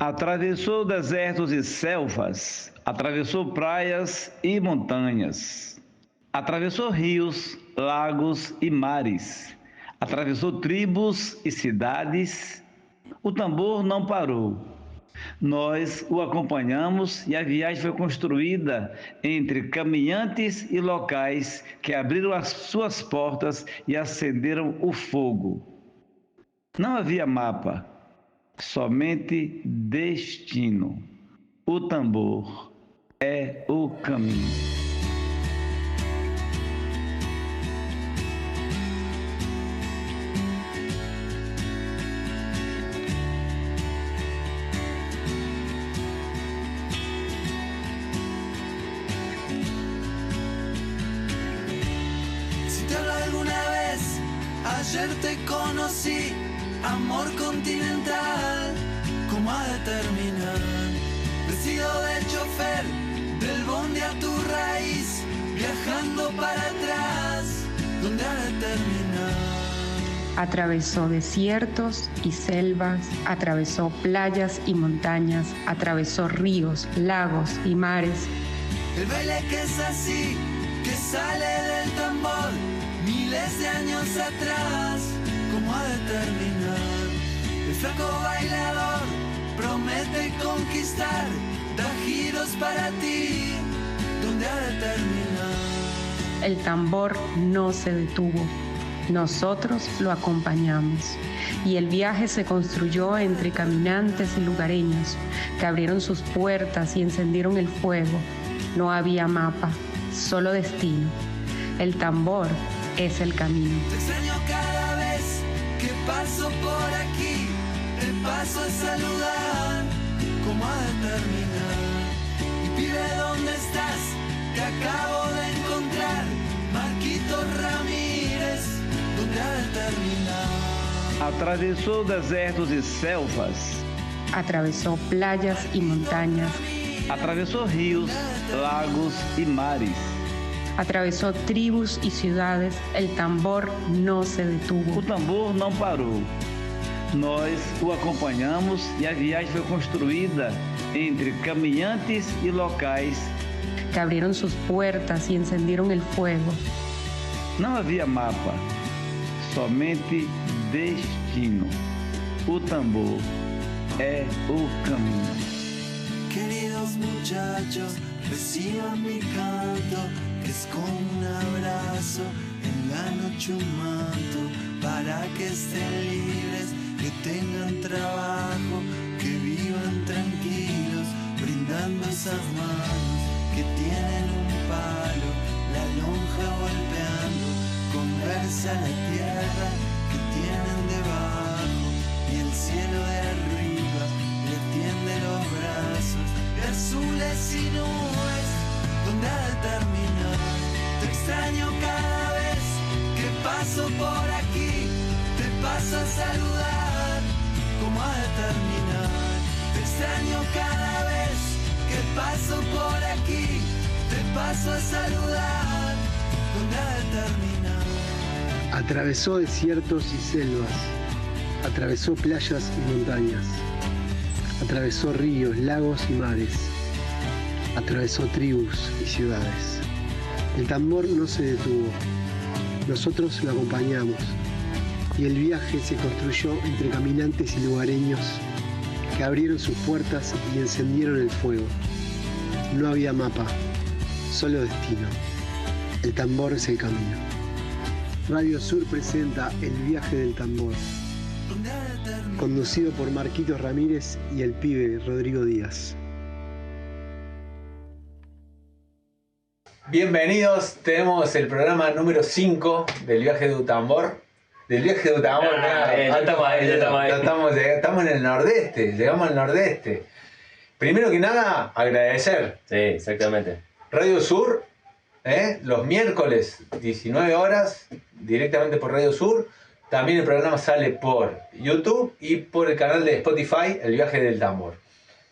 Atravessou desertos e selvas, atravessou praias e montanhas, atravessou rios, lagos e mares, atravessou tribos e cidades. O tambor não parou. Nós o acompanhamos e a viagem foi construída entre caminhantes e locais que abriram as suas portas e acenderam o fogo. Não havia mapa, somente destino. O tambor é o caminho. Ayer te conocí, amor continental, ¿cómo ha de terminar? Vestido de chofer, del bondi a tu raíz, viajando para atrás, ¿dónde ha de terminar? Atravesó desiertos y selvas, atravesó playas y montañas, atravesó ríos, lagos y mares. El baile que es así, que sale del tambor, miles de años atrás, ¿cómo ha de terminar? El flaco bailador promete conquistar, da giros para ti, ¿dónde ha de terminar? El tambor no se detuvo, nosotros lo acompañamos. Y el viaje se construyó entre caminantes y lugareños que abrieron sus puertas y encendieron el fuego. No había mapa, solo destino. El tambor es el camino. Te extraño cada vez que paso por aquí, te paso a saludar, ¿cómo ha de terminar? Y pibe, ¿dónde estás? Te acabo de encontrar, Marquitos Ramírez, ¿dónde ha de terminar? Atravessou desertos e selvas, Atravesó playas y montañas, atravessou rios, lagos e mares. atravesó tribus y ciudades, el tambor no se detuvo. O tambor não parou. Nós o acompanhamos e a viagem foi construída entre caminhantes e locais. Que abrieron sus puertas y encendieron el fuego. Não havia mapa, somente destino. O tambor é o caminho. Queridos muchachos, reciban mi canto, que es como un abrazo, en la noche un manto, para que estén libres, que tengan trabajo, que vivan tranquilos, brindando esas manos que tienen un palo, la lonja golpeando, conversa la tierra que tienen debajo, y el cielo de arriba le tiende los brazos, de azules y nubes, ¿dónde ha de terminar? Te extraño cada vez que paso por aquí, te paso a saludar, ¿cómo ha de terminar? Te extraño cada vez que paso por aquí, te paso a saludar, ¿dónde ha de terminar? Atravesó desiertos y selvas, atravesó playas y montañas, atravesó ríos, lagos y mares, atravesó tribus y ciudades. El tambor no se detuvo, nosotros lo acompañamos y el viaje se construyó entre caminantes y lugareños que abrieron sus puertas y encendieron el fuego. No había mapa, solo destino. El tambor es el camino. Radio Sur presenta El viaje del tambor, conducido por Marquitos Ramírez y el pibe Rodrigo Díaz. Bienvenidos, tenemos el programa número 5 del viaje de Tambor. Del viaje de Tambor, ya estamos ahí. Estamos en el nordeste, llegamos al nordeste. Primero que nada, agradecer. Sí, exactamente. Radio Sur, los miércoles, 19 horas, directamente por Radio Sur. También el programa sale por YouTube y por el canal de Spotify, El Viaje del Tambor.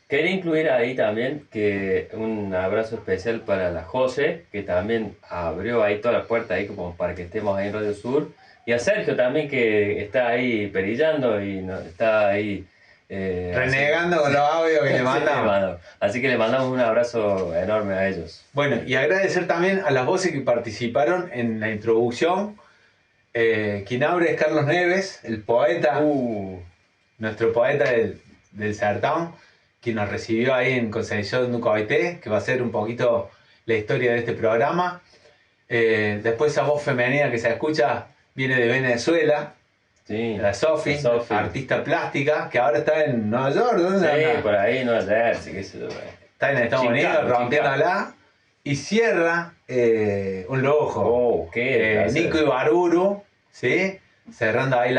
Quería incluir ahí también que un abrazo especial para la José, que también abrió ahí toda la puerta ahí como para que estemos ahí en Radio Sur. Y a Sergio también, que está ahí perillando y está ahí Renegando con los audios que le mandamos. Así que le mandamos un abrazo enorme a ellos. Bueno, y agradecer también a las voces que participaron en la introducción. Quien abre es Carlos Neves, el poeta, nuestro poeta del certamen, quien nos recibió ahí en Concepción de Ucoité, que va a ser un poquito la historia de este programa. Después esa voz femenina que se escucha viene de Venezuela. Sí, la Sofi, artista plástica, que ahora está en Nueva York. ¿Dónde anda? Sí, por ahí en Nueva Jersey, qué sé yo. Está en Estados Unidos, rompiéndola. Y cierra un lujo. Nico Ibarburu, ¿sí? Cerrando ahí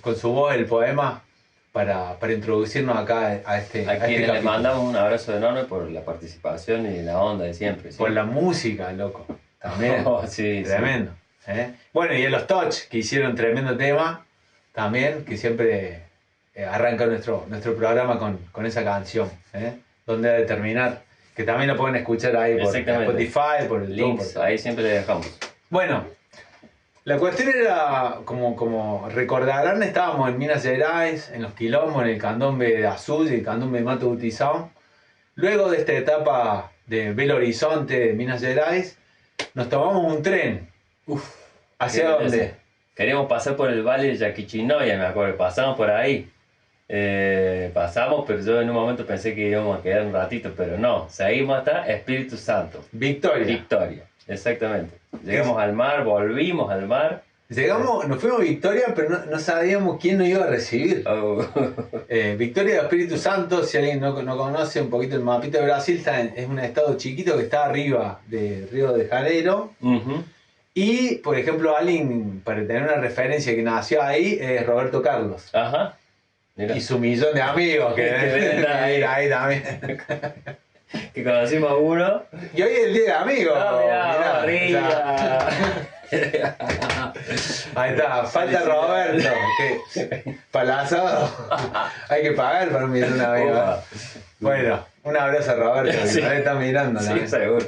con su voz el poema para introducirnos acá a este A quienes capítulo. les mandamos un abrazo enorme por la participación y la onda de siempre. ¿Sí? Por la música, loco. También. Sí, tremendo. Sí. Bueno, y a los Touch, que hicieron tremendo tema, también, que siempre arranca nuestro programa con esa canción, donde ha de terminar, que también lo pueden escuchar ahí por Spotify, por el links, ahí siempre le dejamos. Bueno, la cuestión era, como recordarán, estábamos en Minas Gerais, en los quilombos, en el candombe de Azul y el candombe de Mato Utizão. Luego de esta etapa de Belo Horizonte, de Minas Gerais, nos tomamos un tren. ¿Hacia dónde? Queríamos pasar por el Valle de Yaquichinoya, me acuerdo. Pasamos por ahí. Pasamos, pero yo en un momento pensé que íbamos a quedar un ratito, pero no. Seguimos hasta Espíritu Santo. Victoria, exactamente. Llegamos al mar, volvimos al mar. Nos fuimos a Victoria, pero no sabíamos quién nos iba a recibir. Victoria de Espíritu Santo, si alguien no conoce un poquito el mapita de Brasil, es un estado chiquito que está arriba de Río de Janeiro. Y, por ejemplo, alguien, para tener una referencia que nació ahí, es Roberto Carlos. Ajá. Mira. Y su millón de amigos que deben ahí también. Que conocimos a uno. Y hoy es el día de amigos. Mirá, ahí está, falta Roberto. Para el asado hay que pagar para un millón de amigos. Bueno, un abrazo a Roberto, que nos está mirando. Sí, seguro.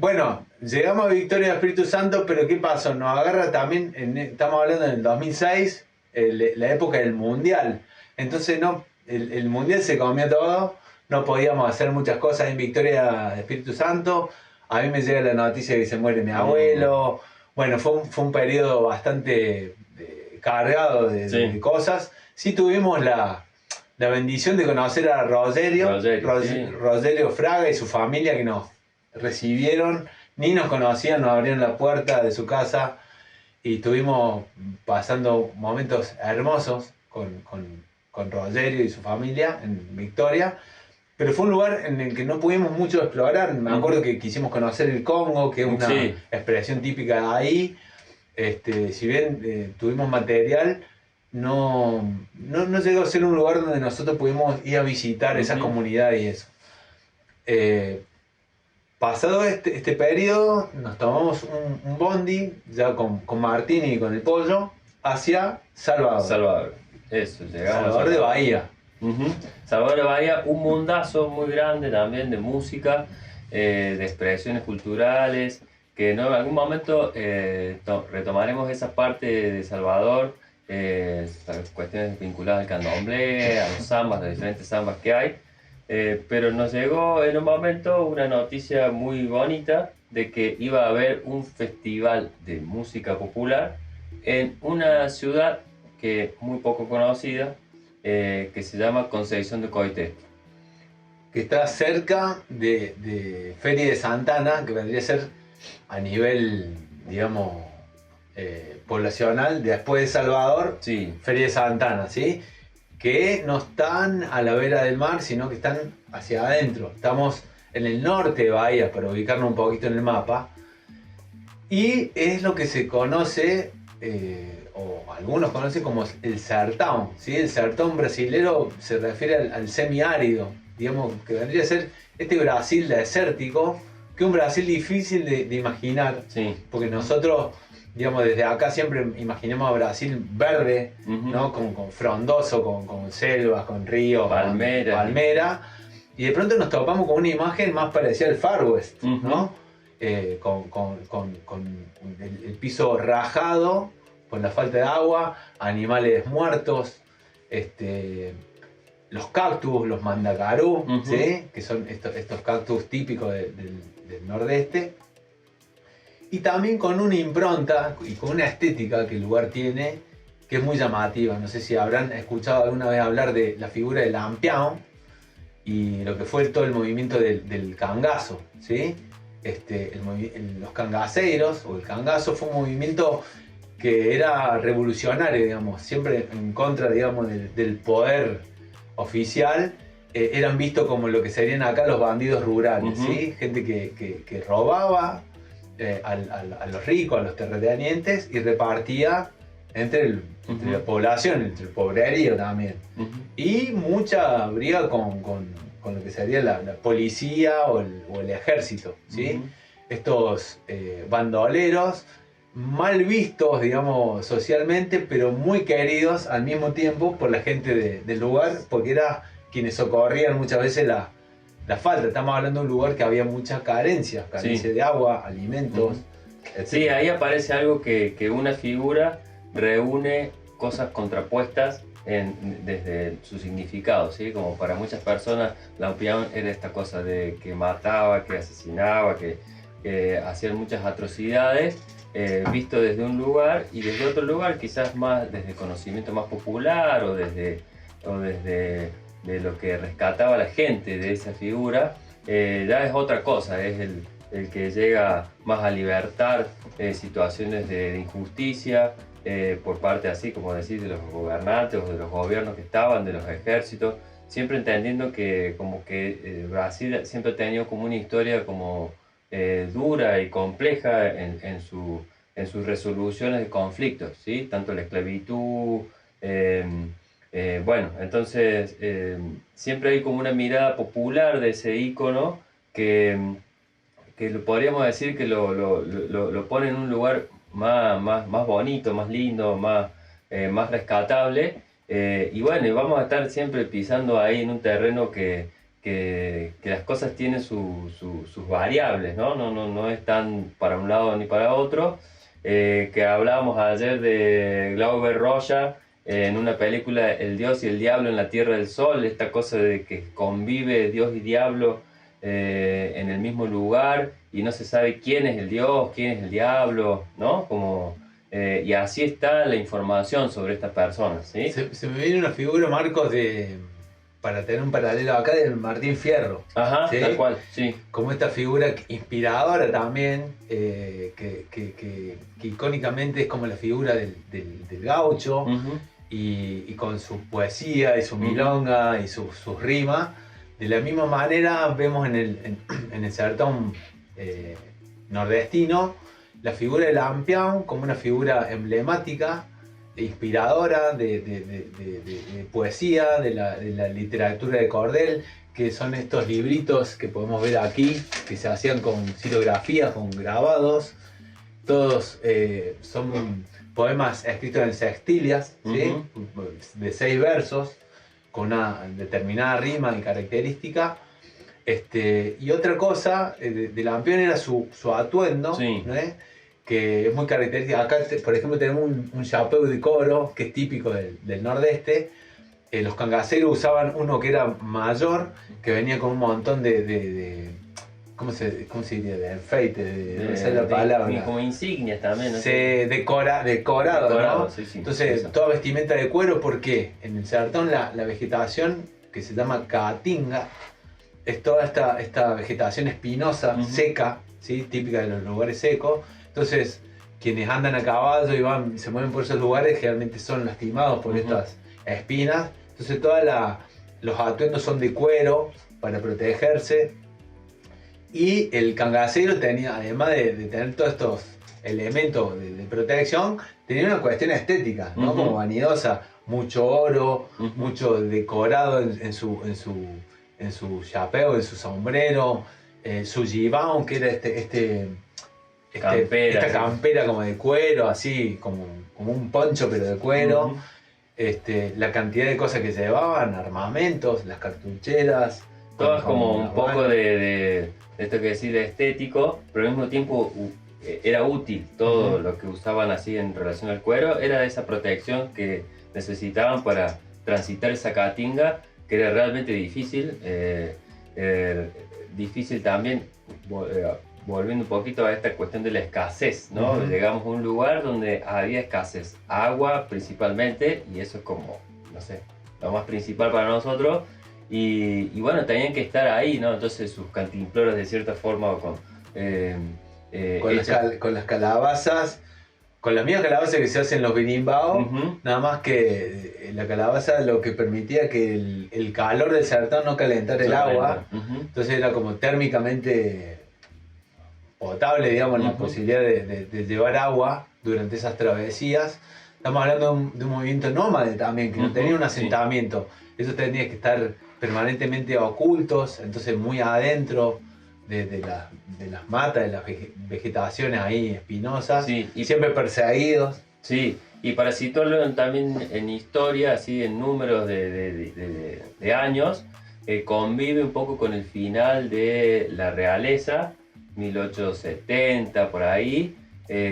Bueno, llegamos a Victoria del Espíritu Santo, pero ¿qué pasó? Nos agarra también, estamos hablando del 2006, la época del Mundial. Entonces el Mundial se comió todo, no podíamos hacer muchas cosas en Victoria del Espíritu Santo. A mí me llega la noticia de que se muere mi abuelo. Bueno, fue un periodo bastante cargado de cosas. Sí tuvimos la bendición de conocer a Rogerio Fraga y su familia, que nos recibieron, ni nos conocían, nos abrieron la puerta de su casa y estuvimos pasando momentos hermosos con Rogerio y su familia en Victoria, pero fue un lugar en el que no pudimos mucho explorar. Me acuerdo que quisimos conocer el Congo, que es una expresión típica de ahí. Si bien tuvimos material, no llegó a ser un lugar donde nosotros pudimos ir a visitar esa comunidad y eso. Pasado este periodo, nos tomamos un bondi, ya con Martín y con el Pollo, hacia Salvador. Eso, llegamos Salvador de Bahía. Salvador de Bahía, un mundazo muy grande también de música, de expresiones culturales, que en algún momento retomaremos esa parte de Salvador, cuestiones vinculadas al candomblé, a los zambas, las diferentes zambas que hay. Pero nos llegó en un momento una noticia muy bonita de que iba a haber un festival de música popular en una ciudad que muy poco conocida, que se llama Concepción de Ucoité, que está cerca de Feria de Santana, que vendría a ser a nivel, digamos, poblacional, después de Salvador, Feria de Santana, ¿sí? Que no están a la vera del mar, sino que están hacia adentro. Estamos en el norte de Bahía, para ubicarnos un poquito en el mapa. Y es lo que se conoce, o algunos conocen como el sertão, ¿sí? El sertão brasilero se refiere al semiárido, digamos, que vendría a ser este Brasil desértico, que es un Brasil difícil de imaginar, porque nosotros, digamos, desde acá siempre imaginamos a Brasil verde, ¿no? Con frondoso, con selvas, con ríos, palmera, y de pronto nos topamos con una imagen más parecida al Far West, ¿no? Con el piso rajado, con la falta de agua, animales muertos, los cactus, los mandacarú, ¿sí? Que son estos cactus típicos del nordeste. Y también con una impronta y con una estética que el lugar tiene, que es muy llamativa. No sé si habrán escuchado alguna vez hablar de la figura del lampião y lo que fue todo el movimiento del cangazo, ¿sí? Los cangaceiros o el cangazo fue un movimiento que era revolucionario, digamos, siempre en contra, digamos, del poder oficial. Eran vistos como lo que serían acá los bandidos rurales, ¿sí? Gente que robaba a los ricos, a los terratenientes, y repartía entre la población, entre el pobrerío también. Y mucha briga con lo que sería la policía o el ejército, ¿sí? Estos bandoleros, mal vistos, digamos, socialmente, pero muy queridos al mismo tiempo por la gente del lugar, porque era quienes socorrían muchas veces la falta. Estamos hablando de un lugar que había mucha carencia de agua, alimentos, etc. Sí, ahí aparece algo que una figura reúne cosas contrapuestas desde su significado, ¿sí? Como para muchas personas, lampião era esta cosa de que mataba, que asesinaba, que hacían muchas atrocidades, visto desde un lugar, y desde otro lugar quizás más desde conocimiento más popular o desde de lo que rescataba la gente de esa figura, ya es otra cosa, es el que llega más a libertar situaciones de injusticia por parte, así como decir, de los gobernantes o de los gobiernos que estaban, de los ejércitos, siempre entendiendo que como que Brasil siempre ha tenido como una historia como dura y compleja en sus resoluciones de conflictos, ¿sí? Tanto la esclavitud, bueno, entonces siempre hay como una mirada popular de ese ícono que podríamos decir que lo pone en un lugar más bonito, más lindo, más rescatable, y bueno, y vamos a estar siempre pisando ahí en un terreno que las cosas tienen sus variables, ¿no? No es tan para un lado ni para otro, que hablábamos ayer de Glauber Rocha, en una película El Dios y el Diablo en la Tierra del Sol, esta cosa de que convive Dios y Diablo en el mismo lugar y no se sabe quién es el Dios, quién es el Diablo, ¿no? Y así está la información sobre estas personas, ¿sí? Se me viene una figura, Marcos, para tener un paralelo acá, de Martín Fierro. Ajá, ¿sí? Tal cual, sí. Como esta figura inspiradora también, que icónicamente es como la figura del gaucho, y con su poesía y su milonga y sus rimas. De la misma manera vemos en el sertón nordestino la figura del lampião como una figura emblemática, inspiradora de poesía, de la literatura de cordel, que son estos libritos que podemos ver aquí, que se hacían con xilografías, con grabados. Todos son poemas escritos en sextilias, ¿sí? De 6 versos, con una determinada rima y característica. Y otra cosa de lampião era su atuendo, sí, ¿no? Que es muy característico. Acá, por ejemplo, tenemos un chapéu de coro que es típico del nordeste. Los cangaceiros usaban uno que era mayor, que venía con un montón de ¿cómo se diría? De enfeite, no sé la palabra. Como insignias también, ¿no? Decorado, ¿no? Sí, entonces, eso. Toda vestimenta de cuero, porque en el sertón la vegetación, que se llama caatinga, es toda esta vegetación espinosa, seca, ¿sí? Típica de los lugares secos. Entonces, quienes andan a caballo y se mueven por esos lugares, generalmente son lastimados por estas espinas. Entonces, los atuendos son de cuero para protegerse. Y el cangaceiro tenía, además de tener todos estos elementos de protección, tenía una cuestión estética, ¿no? Como vanidosa, mucho oro, mucho decorado en su chapéu, en su sombrero, su gibão, que era esta campera como de cuero, así como un poncho pero de cuero. La cantidad de cosas que llevaban, armamentos, las cartucheras. Todo es como un poco de esto que decís de estético, pero al mismo tiempo era útil. Todo lo que usaban así en relación al cuero era de esa protección que necesitaban para transitar esa caatinga, que era realmente difícil. Difícil también, volviendo un poquito a esta cuestión de la escasez, ¿no? Uh-huh. Llegamos a un lugar donde había escasez, agua principalmente, y eso es como, no sé, lo más principal para nosotros. Y bueno, tenían que estar ahí, ¿no? Entonces sus cantimploras de cierta forma con las calabazas, con la misma calabaza que se hace en los berimbau, uh-huh. nada más que la calabaza lo que permitía que el calor del sartén no calentara el agua, uh-huh. entonces era como térmicamente potable, digamos, la posibilidad de llevar agua durante esas travesías. Estamos hablando de un movimiento nómade también, que no tenía un asentamiento, esos tenían que estar permanentemente ocultos, entonces muy adentro de las matas, de las vegetaciones ahí espinosas, Sí, y siempre perseguidos. Sí, y para situarlo también en historia, así en números de años, convive un poco con el final de la realeza, 1870 por ahí,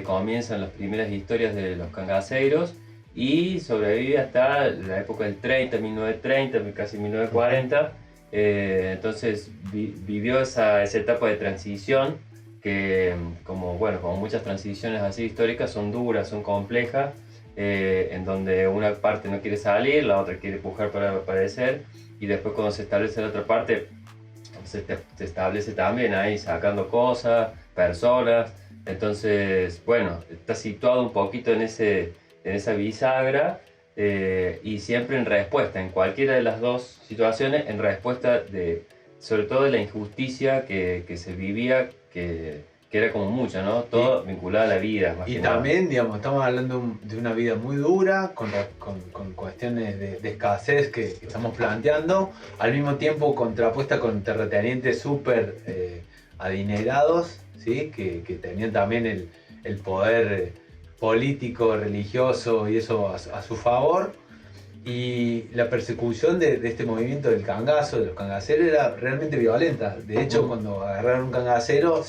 comienzan las primeras historias de los cangaceiros y sobrevive hasta la época del 30, 1930, casi 1940. Entonces vivió esa etapa de transición que, como muchas transiciones así históricas, son duras, son complejas, en donde una parte no quiere salir, la otra quiere pujar para aparecer, y después cuando se establece la otra parte, se establece también ahí sacando cosas, personas. Entonces, bueno, está situado un poquito en esa bisagra, y siempre en respuesta, en cualquiera de las dos situaciones, en respuesta sobre todo de la injusticia que se vivía, que era como mucha, ¿no? Todo vinculado a la vida. Y también, digamos, estamos hablando de una vida muy dura, con cuestiones de escasez que estamos planteando, al mismo tiempo contrapuesta con terratenientes súper adinerados, ¿sí? Que tenían también el poder político, religioso y eso a su favor. Y la persecución de este movimiento del cangazo, de los cangaceros, era realmente violenta. De hecho, cuando agarraron un cangacero,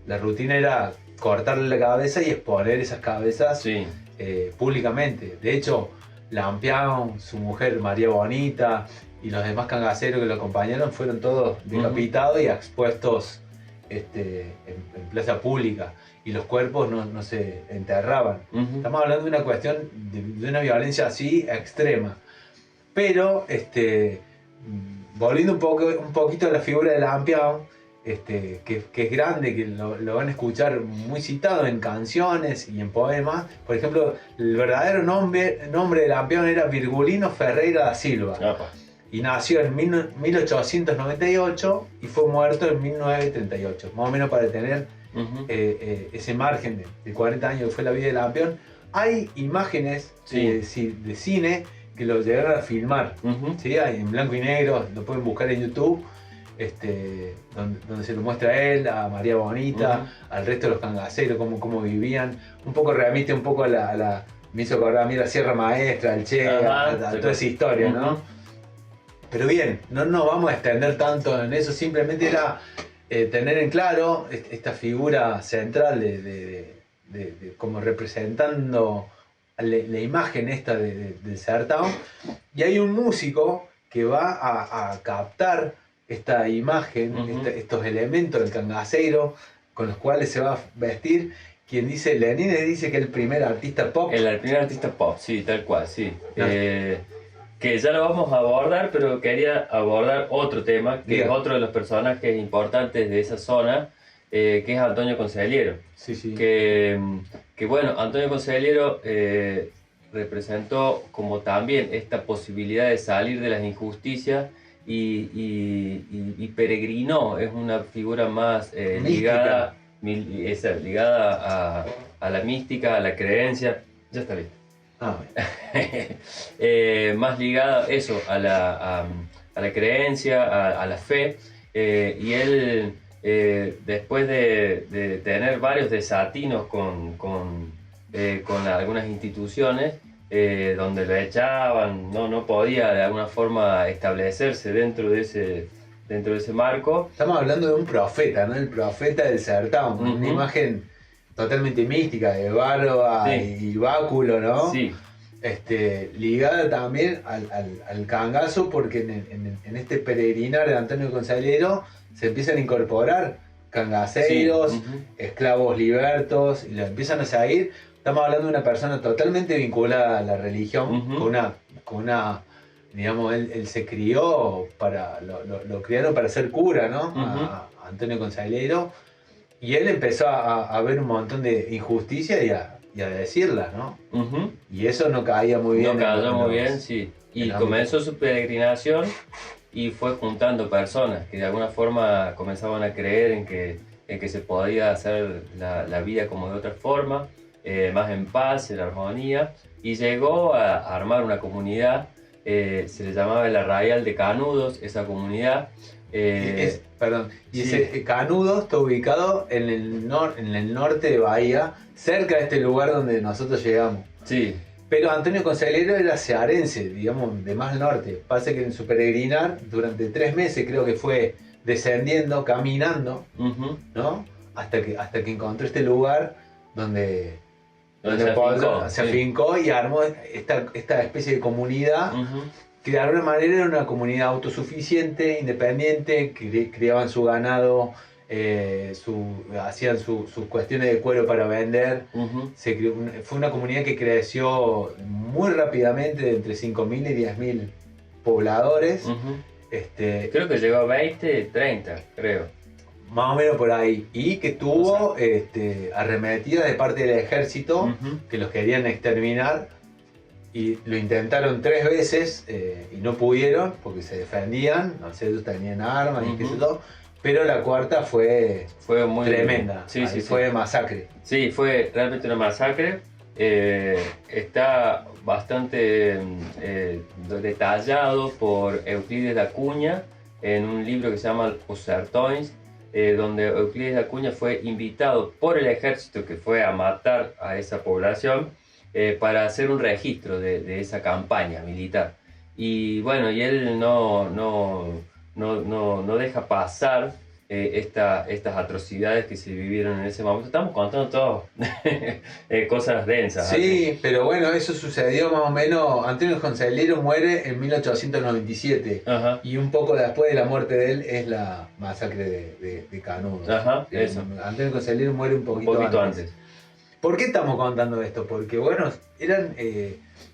la rutina era cortarle la cabeza y exponer esas cabezas públicamente. De hecho, Lampião, su mujer María Bonita y los demás cangaceros que lo acompañaron fueron todos decapitados y expuestos en plaza pública. Y los cuerpos no se enterraban. Estamos hablando de una cuestión de una violencia así extrema. Pero, volviendo un poquito a la figura de Lampião, que es grande, que lo van a escuchar muy citado en canciones y en poemas. Por ejemplo, el verdadero nombre de Lampião era Virgulino Ferreira da Silva. Opa. Y nació en 1898 y fue muerto en 1938. Más o menos para tener ese margen de 40 años que fue la vida de Lampião. Hay imágenes de cine que lo llegaron a filmar, ¿sí? En blanco y negro, lo pueden buscar en YouTube, donde se lo muestra a él, a María Bonita, al resto de los cangaceros, cómo vivían. Un poco remite un poco me hizo acordar a mí la Sierra Maestra, al Che, a toda esa historia, ¿no? Pero bien, no nos vamos a extender tanto en eso, simplemente era tener en claro esta figura central de como representando la imagen esta del Sertão. Y hay un músico que va a captar esta imagen, estos elementos del cangaceiro con los cuales se va a vestir. Quien dice, Lenin dice que es el primer artista pop. El primer artista pop, sí, tal cual, sí. Que ya lo vamos a abordar, pero quería abordar otro tema, que es otro de los personajes importantes de esa zona, que es Antonio Consigliero. Sí. Que bueno, Antonio Consigliero representó como también esta posibilidad de salir de las injusticias y peregrinó. Es una figura más ligada a la mística, a la creencia. Ya está listo. Más ligada eso a la creencia, a la fe, y él después de tener varios desatinos con algunas instituciones, donde lo echaban, no podía de alguna forma establecerse dentro de ese marco. Estamos hablando de un profeta, ¿no? El profeta del Sertão, una imagen totalmente mística, de barba y báculo, ¿no? Sí. ligada también al cangazo, porque en este peregrinar de Antonio Consalero se empiezan a incorporar cangaceros, Sí. esclavos libertos, y lo empiezan a seguir. Estamos hablando de una persona totalmente vinculada a la religión, con una digamos, él se crió lo criaron para ser cura, ¿no? A Antonio Consalero, y él empezó a ver un montón de injusticias y a decirlas, ¿no? Y eso no caía muy bien. No cayó muy bien, sí. Y comenzó su peregrinación y fue juntando personas que de alguna forma comenzaban a creer en que se podía hacer la vida como de otra forma, más en paz, en armonía, y llegó a armar una comunidad, se le llamaba el Arraial de Canudos, esa comunidad. Y ese Canudos está ubicado en el norte de Bahía, cerca de este lugar donde nosotros llegamos. Sí. Pero Antonio Consalero era cearense, digamos, de más norte. Pasa que en su peregrinar, durante 3 meses creo que fue descendiendo, caminando, ¿no? Hasta que encontró este lugar donde se afincó y armó esta especie de comunidad, que de alguna manera era una comunidad autosuficiente, independiente, que criaban su ganado, hacían sus cuestiones de cuero para vender. Fue una comunidad que creció muy rápidamente, de entre 5.000 y 10.000 pobladores. Creo que llegó a 20, 30, creo. Más o menos por ahí. Y que tuvo arremetidas de parte del ejército, que los querían exterminar. Y lo intentaron 3 veces y no pudieron porque se defendían. No sé, ellos tenían armas y qué sé yo. Pero la cuarta fue muy tremenda. Sí, fue masacre. Sí, fue realmente una masacre. Está bastante detallado por Euclides de Acuña en un libro que se llama Os Sertões, donde Euclides de Acuña fue invitado por el ejército que fue a matar a esa población para hacer un registro de esa campaña militar. Y bueno, y él no deja pasar estas atrocidades que se vivieron en ese momento. Estamos contando todo cosas densas. Sí, ¿sí? Pero bueno, eso sucedió más o menos. Antonio Consalero muere en 1897. Y un poco después de la muerte de él es la masacre de Canudos. Eso. Antonio Consalero muere un poquito antes. ¿Por qué estamos contando esto? Porque bueno, eran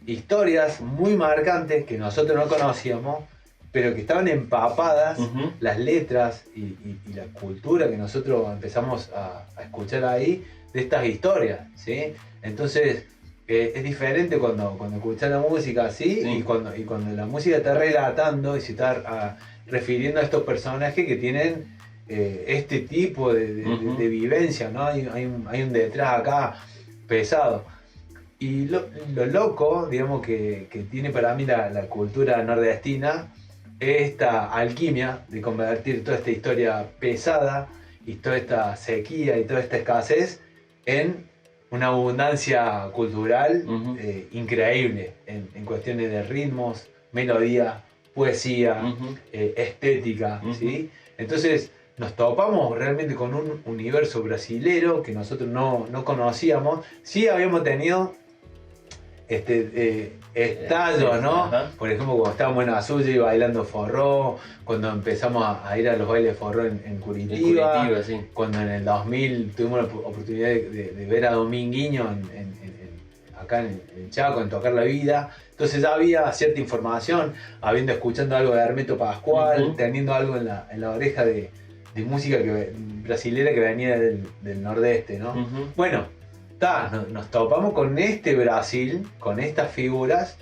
historias muy marcantes que nosotros no conocíamos, pero que estaban empapadas, las letras y la cultura que nosotros empezamos a escuchar ahí, de estas historias, ¿sí? Entonces, es diferente cuando escuchas la música así, y cuando la música está relatando y se está refiriendo a estos personajes que tienen este tipo de vivencia, ¿no? Hay un detrás acá pesado. Y lo loco, digamos, que tiene para mí la cultura nordestina, esta alquimia de convertir toda esta historia pesada y toda esta sequía y toda esta escasez en una abundancia cultural increíble en cuestiones de ritmos, melodía, poesía, estética, ¿sí? Entonces nos topamos realmente con un universo brasilero que nosotros no conocíamos. Sí habíamos tenido estallos, ¿no? Por ejemplo, cuando estábamos en Azulle bailando forró, cuando empezamos a ir a los bailes forró en Curitiba, sí. Cuando en el 2000 tuvimos la oportunidad de ver a Dominguinho acá en Chaco, en Tocar la Vida. Entonces ya había cierta información, escuchando algo de Hermeto Pascual, teniendo algo en la oreja de música brasilera que venía del nordeste, ¿no? Bueno, nos topamos con este Brasil, con estas figuras,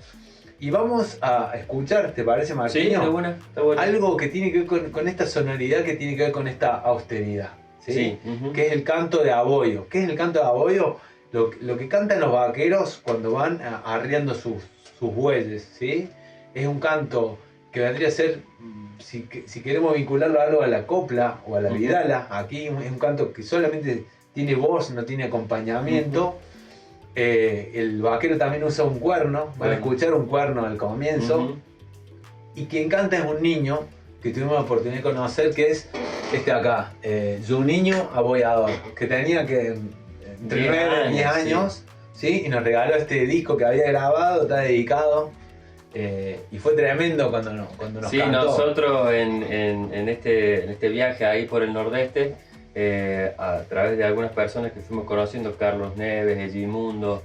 y vamos a escuchar, ¿te parece, Martín? Sí, está buena. Algo que tiene que ver con esta sonoridad, que tiene que ver con esta austeridad, ¿sí? Que es el canto de aboyo. ¿Qué es el canto de aboyo? Lo que cantan los vaqueros cuando van arriando sus bueyes, ¿sí? Es un canto que vendría a ser, si queremos vincularlo a algo, a la copla o a la vidala. Aquí es un canto que solamente tiene voz, no tiene acompañamiento. El vaquero también usa un cuerno, van a escuchar un cuerno al comienzo. Y quien canta es un niño que tuvimos la oportunidad de conocer, que es este acá, Juninho Aboiador, que tenía entre 9 y 10 años, ¿sí? Y nos regaló este disco que había grabado, está dedicado. Y fue tremendo cuando nos sí, cantó. Nosotros en este viaje ahí por el Nordeste, a través de algunas personas que fuimos conociendo, Carlos Neves, Egimundo,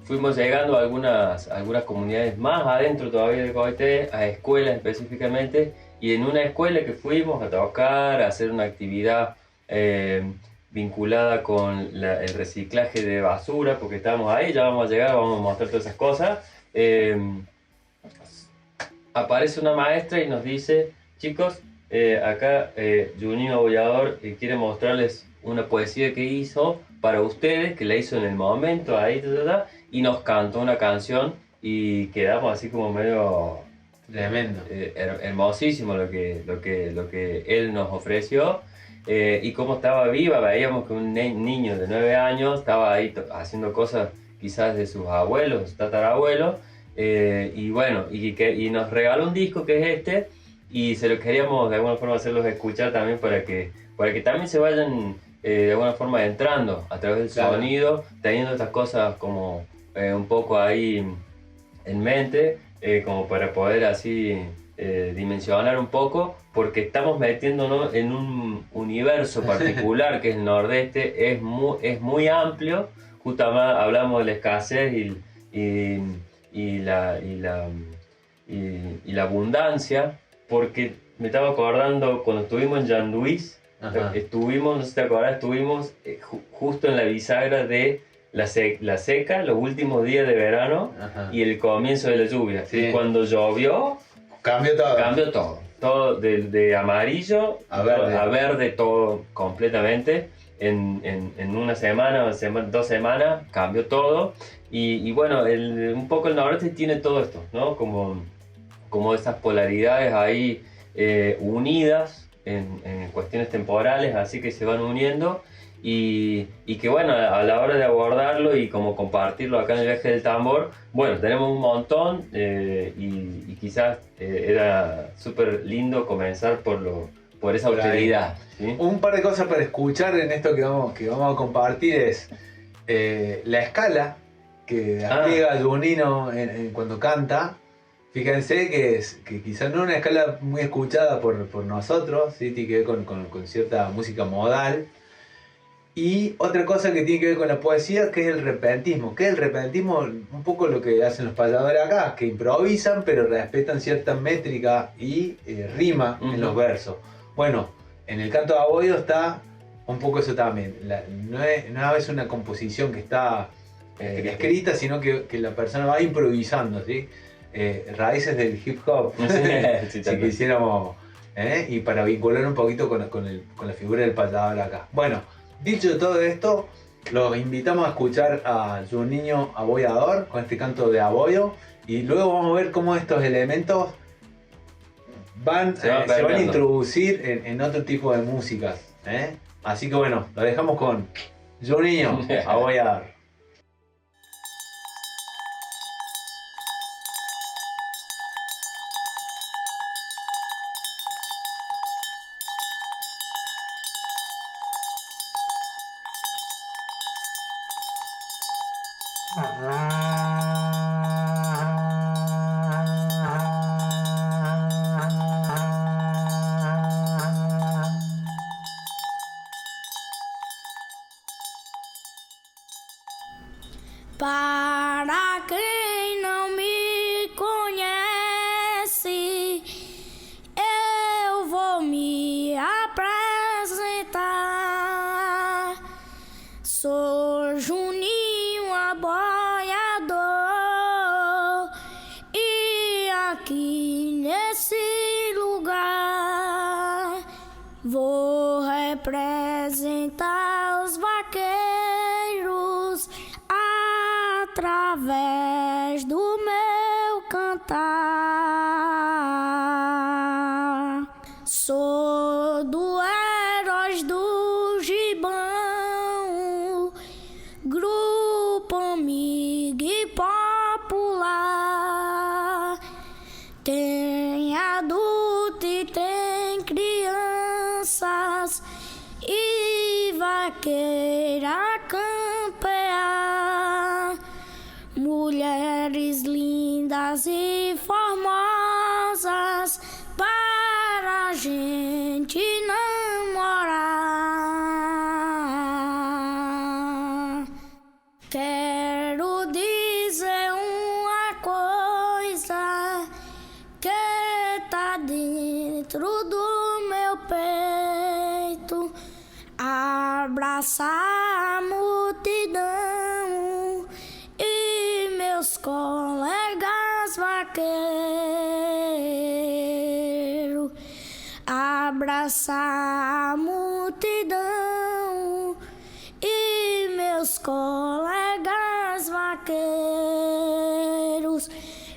fuimos llegando a algunas comunidades más adentro todavía de Coité, a escuelas específicamente, y en una escuela que fuimos a tocar, a hacer una actividad vinculada con el reciclaje de basura, porque estábamos ahí, ya vamos a llegar, vamos a mostrar todas esas cosas. Aparece una maestra y nos dice: chicos, acá Juninho Abollador quiere mostrarles una poesía que hizo para ustedes, que la hizo en el momento, ahí, y nos cantó una canción y quedamos así como medio Tremendo. hermosísimo lo que él nos ofreció. Y cómo estaba viva, veíamos que un niño de 9 años estaba ahí haciendo cosas quizás de sus abuelos, sus tatarabuelos, y bueno, y nos regaló un disco que es este, y se lo queríamos de alguna forma hacerlos escuchar también para que también se vayan de alguna forma entrando a través del sonido, teniendo estas cosas como un poco ahí en mente, como para poder así dimensionar un poco, porque estamos metiéndonos en un universo particular que es el Nordeste, es muy amplio. Justamente hablamos de la escasez y la abundancia, porque me estaba acordando cuando estuvimos en Yanduís, estuvimos, no sé si te acordás, estuvimos justo en la bisagra de la seca, los últimos días de verano y el comienzo de la lluvia. Sí. Y cuando llovió, cambió todo de amarillo a verde, todo completamente. En una semana, 2 semanas, cambió todo. Y bueno, un poco el Nordeste tiene todo esto, ¿no? Como esas polaridades ahí unidas en cuestiones temporales, así que se van uniendo. Y que bueno, a la hora de abordarlo y como compartirlo acá en el Viaje del Tambor, bueno, tenemos un montón y quizás era súper lindo comenzar por esa utilidad, ¿sí? Un par de cosas para escuchar en esto que vamos a compartir es la escala que despliega Juninho cuando canta. Fíjense que quizás no es una escala muy escuchada por nosotros, ¿sí? Tiene que ver con cierta música modal. Y otra cosa que tiene que ver con la poesía, que es el repentismo. Que es el repentismo, un poco lo que hacen los payadores acá, que improvisan pero respetan cierta métrica y rima en los versos. Bueno, en el canto de Aboyo está un poco eso también. No es a veces una composición que está escrita, sino que la persona va improvisando, ¿sí? Raíces del hip hop, si quisiéramos, y para vincular un poquito con la figura del payador acá. Bueno, dicho todo esto, los invitamos a escuchar a Juninho Abollador con este canto de Aboyo, y luego vamos a ver cómo estos elementos se van a introducir en otro tipo de músicas. Así que bueno, lo dejamos con Juninho Abollador. Para quem não me conhece, eu vou me apresentar. Sou Juninho Abollador e aqui nesse lugar vou representar os vaqueiros através do meu cantar. Sou do Heróis do Gibão, grupo amigo e popular. Tem adulto e tem crianças e vaqueira campear. lindas e formosas para a gente namorar. Quero dizer uma coisa que tá dentro do meu peito, abraçar a multidão e meus colegas vaqueiros, abraçar a multidão e meus colegas vaqueiros,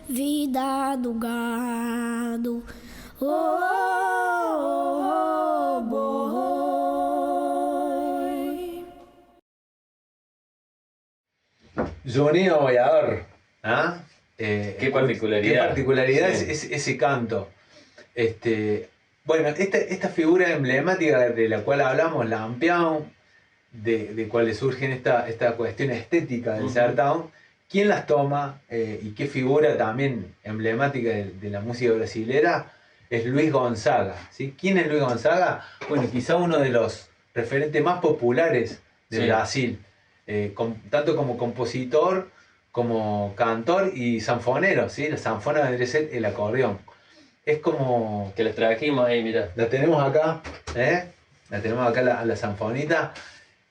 vida do gado, oh, oh, oh, boi. Juninho Boyador, ¿ah? Qué particularidad. Qué particularidad Sí. es ese canto. Bueno, esta figura emblemática de la cual hablamos, la ampliamos, de cuál surge esta cuestión estética del sertão, ¿quién las toma y qué figura también emblemática de la música brasilera? Es Luis Gonzaga, ¿sí? ¿Quién es Luis Gonzaga? Bueno, quizá uno de los referentes más populares de Sí. Brasil, tanto como compositor, como cantor y sanfonero, ¿sí? La sanfona vendría a ser el acordeón. Es como... Que les trajimos ahí, mira. La tenemos acá, ¿eh? La tenemos acá la sanfonita.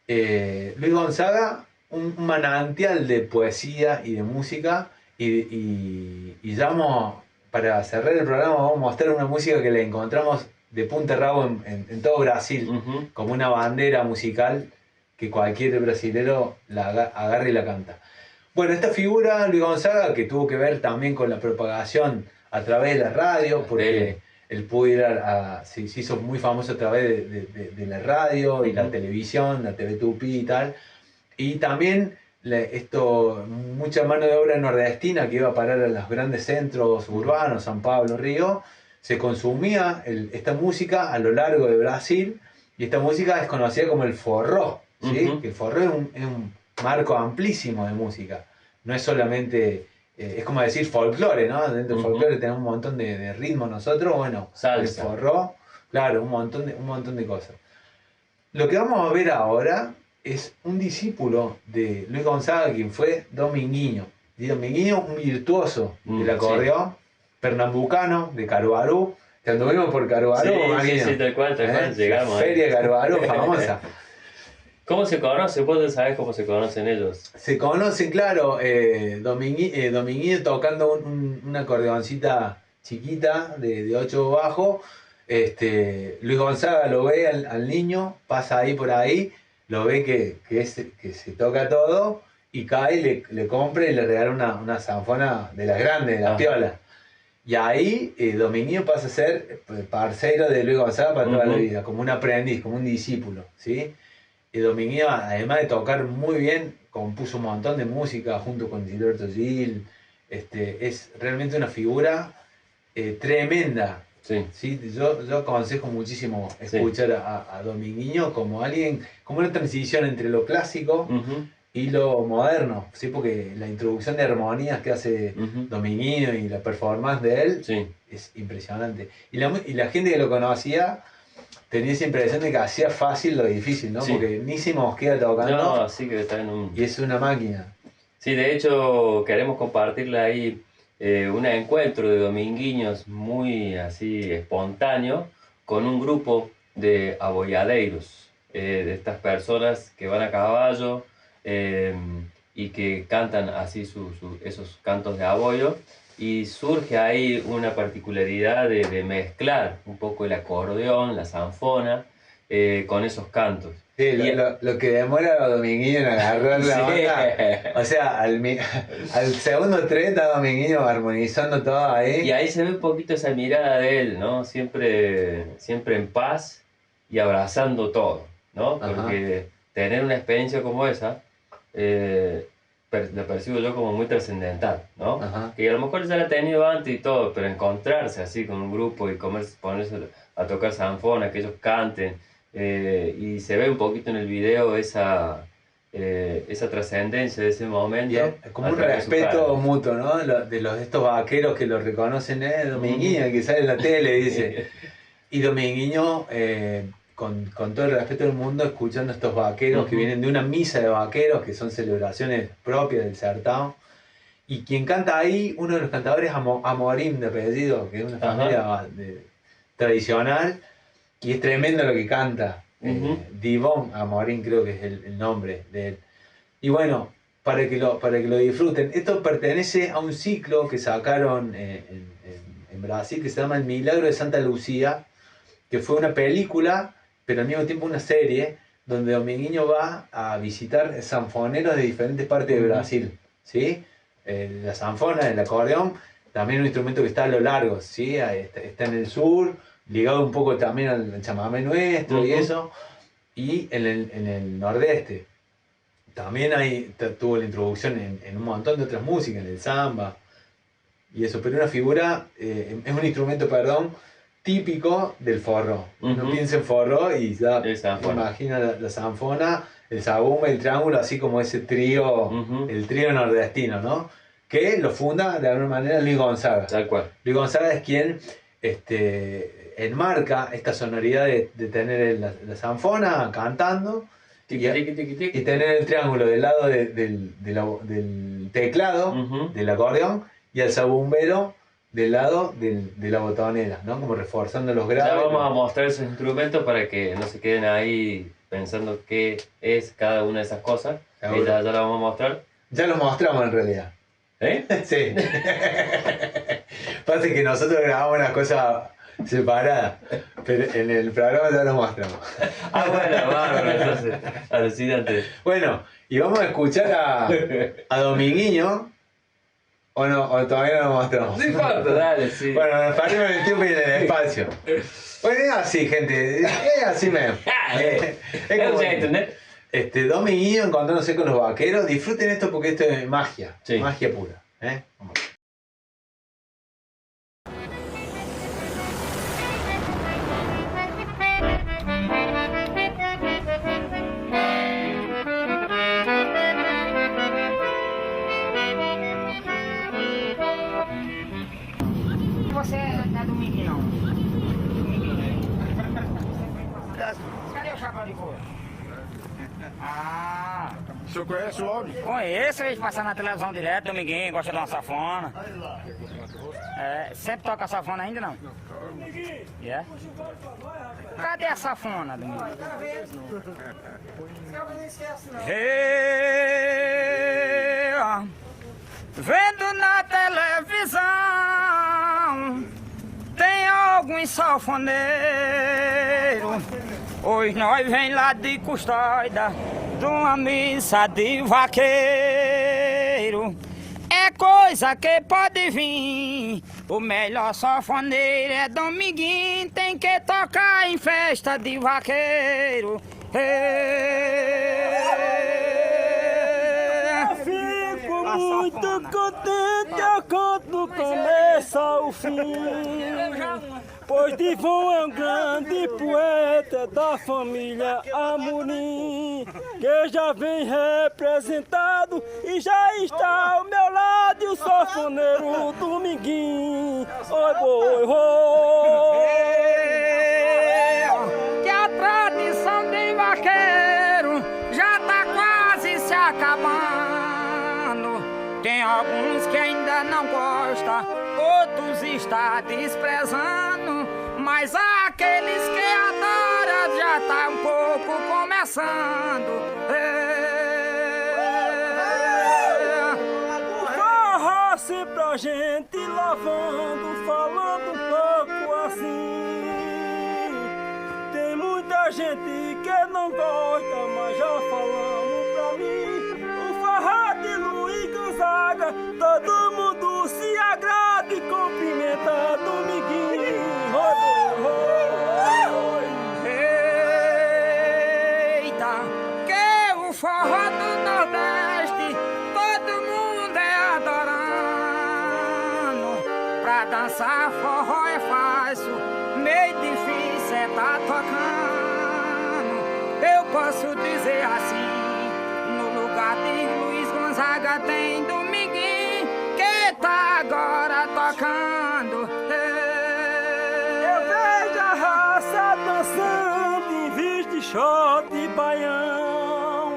Luis Gonzaga, un manantial de poesía y de música. Y ya vamos, para cerrar el programa, vamos a mostrar una música que le encontramos de punta y rabo en todo Brasil, como una bandera musical que cualquier brasilero la agarra y la canta. Bueno, esta figura, Luis Gonzaga, que tuvo que ver también con la propagación a través de la radio, porque él pudo ir se hizo muy famoso a través de la radio y la televisión, la TV Tupi y tal. Y también mucha mano de obra nordestina que iba a parar a los grandes centros urbanos, San Pablo, Río, se consumía esta música a lo largo de Brasil, y esta música es conocida como el forró, ¿sí? Que el forró es un marco amplísimo de música, no es solamente... es como decir folclore, ¿no? Dentro del folclore tenemos un montón de ritmos nosotros, bueno, Salsa. el forró, claro, un montón de cosas. Lo que vamos a ver ahora es un discípulo de Luis Gonzaga, quien fue Dominguinho. Y Dominguinho, un virtuoso del acordeón, pernambucano, de Caruaru, que anduvimos por Caruaru, Sí, tal cual, llegamos la feria ahí. de Caruaru, famosa. ¿Cómo se conoce? ¿Vos sabés cómo se conocen ellos? Se conocen, claro, Dominguinho tocando una acordeoncita chiquita de 8 bajo. Luis Gonzaga lo ve al niño, pasa ahí por ahí, lo ve que se toca todo y cae, le compra y le regala una zanfona de las grandes, de la piola. Y ahí Dominguinho pasa a ser parcero de Luis Gonzaga para toda la vida, como un aprendiz, como un discípulo, ¿sí? Y Dominguinho, además de tocar muy bien, compuso un montón de música junto con Gilberto Gil. Es realmente una figura tremenda. Sí. ¿Sí? Yo aconsejo muchísimo escuchar a Dominguinho como alguien, como una transición entre lo clásico y lo moderno, ¿sí? Porque la introducción de armonías que hace Dominguinho y la performance de él es impresionante. Y la gente que lo conocía tenía esa impresión de que hacía fácil lo difícil, ¿no? Sí. Porque ni se mosquea tocando. No, sí que está en un... Y es una máquina. Sí, de hecho queremos compartirle ahí un encuentro de dominguiños muy así espontáneo con un grupo de aboiadeiros, de estas personas que van a caballo y que cantan así esos cantos de aboyo, y surge ahí una particularidad de mezclar un poco el acordeón, la zanfona, con esos cantos. Sí, lo que demora a Dominguinho en agarrar la Sí. banda. O sea, al segundo tren está Dominguinho armonizando todo ahí. Y ahí se ve un poquito esa mirada de él, ¿no? Siempre en paz y abrazando todo, ¿no? Porque tener una experiencia como esa, la percibo yo como muy trascendental, ¿no? Que a lo mejor ya la ha tenido antes y todo, pero encontrarse así con un grupo y ponerse a tocar zanfona, que ellos canten, y se ve un poquito en el video esa esa trascendencia de ese momento. Como un respeto mutuo, ¿no? De estos vaqueros que lo reconocen, Dominguinho, que sale en la tele, dice. Y Dominguinho, con todo el respeto del mundo, escuchando a estos vaqueros que vienen de una misa de vaqueros, que son celebraciones propias del certamen. Y quien canta ahí, uno de los cantadores, Amorim de apellido, que es una familia tradicional, y es tremendo lo que canta. Divón Amorim creo que es el nombre de él. Y bueno, para que lo disfruten. Esto pertenece a un ciclo que sacaron en Brasil, que se llama El Milagro de Santa Lucía, que fue una película, pero al mismo tiempo una serie, donde Dominguinho va a visitar sanfoneros de diferentes partes de Brasil, ¿sí? La sanfona, el acordeón, también un instrumento que está a lo largo, ¿sí? Está en el sur, ligado un poco también al chamamé nuestro y eso, y en el nordeste. También tuvo la introducción en un montón de otras músicas, en el samba y eso, pero una figura, es un instrumento, típico del forró. Uno piensa en forró y ya imagina la sanfona, el zabumba, el triángulo, así como ese trío, el trío nordestino, ¿no? Que lo funda de alguna manera Luis Gonzaga. Tal cual. Luis Gonzaga es quien enmarca esta sonoridad de tener la sanfona cantando y tener el triángulo del lado del teclado, del acordeón, y el zabumbero del lado de la botonera, ¿no? Como reforzando los graves. Ya vamos a mostrar esos instrumentos para que no se queden ahí pensando qué es cada una de esas cosas. Ya la vamos a mostrar. Ya los mostramos en realidad. Sí. Pasa que nosotros grabamos una cosa separada, pero en el programa ya lo mostramos. Bueno, bárbaro, entonces, alucinante. Bueno, y vamos a escuchar a Dominguinho, o no, o todavía no lo mostramos. No importa, dale, sí. Bueno, nos paremos en el tiempo y en el espacio. Bueno, es así, gente, es así mesmo. Es como Dominguinho encontrándose con los vaqueros. Disfruten esto porque esto es magia, magia pura. Vamos. Você é Dominguinho, não? Cadê o chapéu de couro? Ah, O senhor conhece o homem? conheço, eles passam na televisão direto, Dominguinho, gosta de uma safona. Sempre toca safona ainda, não? Yeah. Cadê a safona, Dominguinho? Vendo na televisão, tem alguns sanfoneiros. Hoje nós vem lá de Custódia, de uma missa de vaqueiro. É coisa que pode vir, o melhor sanfoneiro é Dominguinho, tem que tocar em festa de vaqueiro. Fico muito contente, eu conto do começo ao fim, pois Divão é um grande poeta da família Amorim, que já vem representado e já está ao meu lado, e o sanfoneiro Dominguinho. Oi, boi, oi. Que a tradição de vaqueiro já tá quase se acabando. Tem alguns que ainda não gostam, outros está desprezando, mas aqueles que adoram já tá um pouco começando. Forró sempre a gente lavando, falando um pouco assim. Tem muita gente que não gosta, mas já falamos pra mim. O forró de Luiz Gonzaga, todo mundo se agrada e cumprimenta Dominguinho. Eita, que o forró do Nordeste todo mundo é adorando. Pra dançar forró é fácil, meio difícil é tá tocando. Eu posso dizer assim, no lado de Luiz Gonzaga tem Dominguinho, que tá agora tocando. Eu vejo a raça dançando em vista de shot e baião,